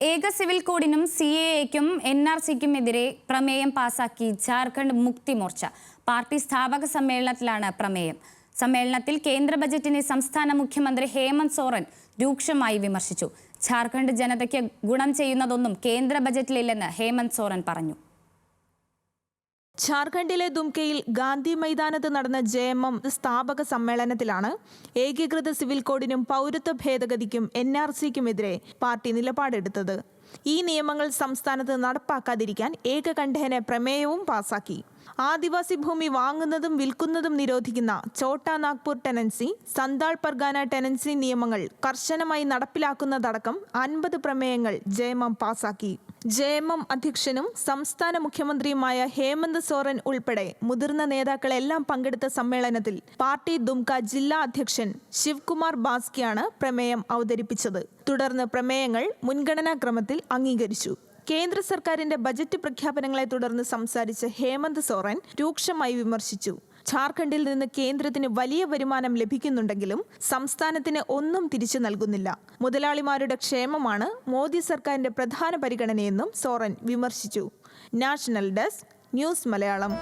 ഏക സിവിൽ കോഡിനും CAA-ക്കും NRC-ക്കുമെതിരെ പ്രമേയം പാസാക്കി ജാർഖണ്ഡ് മുക്തി മോർച്ച. പാർട്ടി സ്ഥാപക സമ്മേളനത്തിലാണ് പ്രമേയം. സമ്മേളനത്തിൽ കേന്ദ്ര ബജറ്റിനെ സംസ്ഥാന മുഖ്യമന്ത്രി ഹേമന്ത് സോറൻ രൂക്ഷമായി വിമർശിച്ചു. ജാർഖണ്ഡ് ജനതയ്ക്ക് ഗുണം ചെയ്യുന്നതൊന്നും കേന്ദ്ര ബജറ്റിലില്ലെന്ന് ഹേമന്ത് സോറൻ പറഞ്ഞു. ജാർഖണ്ഡിലെ ദുംകയിൽ ഗാന്ധി മൈതാനത്ത് നടന്ന JMM സ്ഥാപക സമ്മേളനത്തിലാണ് ഏകീകൃത സിവിൽ കോഡിനും പൗരത്വ ഭേദഗതിക്കും NRC-ക്കുമെതിരെ പാർട്ടി നിലപാടെടുത്തത്. ഈ നിയമങ്ങൾ സംസ്ഥാനത്ത് നടപ്പാക്കാതിരിക്കാൻ ഏകകണ്ഠേന പ്രമേയവും പാസാക്കി. ആദിവാസി ഭൂമി വാങ്ങുന്നതും വിൽക്കുന്നതും നിരോധിക്കുന്ന ഛോട്ടാ നാഗ്പൂർ ടെനൻസി, സന്താൾ പർഗാന ടെനൻസി നിയമങ്ങൾ കർശനമായി നടപ്പിലാക്കുന്നതടക്കം 50 പ്രമേയങ്ങൾ JMM പാസാക്കി. JMM അധ്യക്ഷനും സംസ്ഥാന മുഖ്യമന്ത്രിയുമായ ഹേമന്ത് സോറൻ ഉൾപ്പെടെ മുതിർന്ന നേതാക്കളെല്ലാം പങ്കെടുത്ത സമ്മേളനത്തിൽ പാർട്ടി ദുംക ജില്ലാ അധ്യക്ഷൻ ശിവകുമാർ ബാസ്കിയാണ് പ്രമേയം അവതരിപ്പിച്ചത്. തുടർന്ന് പ്രമേയങ്ങൾ മുൻഗണനാക്രമത്തിൽ അംഗീകരിച്ചു. കേന്ദ്ര സർക്കാരിന്റെ ബജറ്റ് പ്രഖ്യാപനങ്ങളെ തുടർന്ന് സംസാരിച്ച ഹേമന്ത് സോറൻ രൂക്ഷമായി വിമർശിച്ചു. ജാർഖണ്ഡിൽ നിന്ന് കേന്ദ്രത്തിന് വലിയ വരുമാനം ലഭിക്കുന്നുണ്ടെങ്കിലും സംസ്ഥാനത്തിന് ഒന്നും തിരിച്ചു നൽകുന്നില്ല. മുതലാളിമാരുടെ ക്ഷേമമാണ് മോദി സർക്കാരിന്റെ പ്രധാന പരിഗണനയെന്നും സോറൻ വിമർശിച്ചു. National desk, news Malayalam.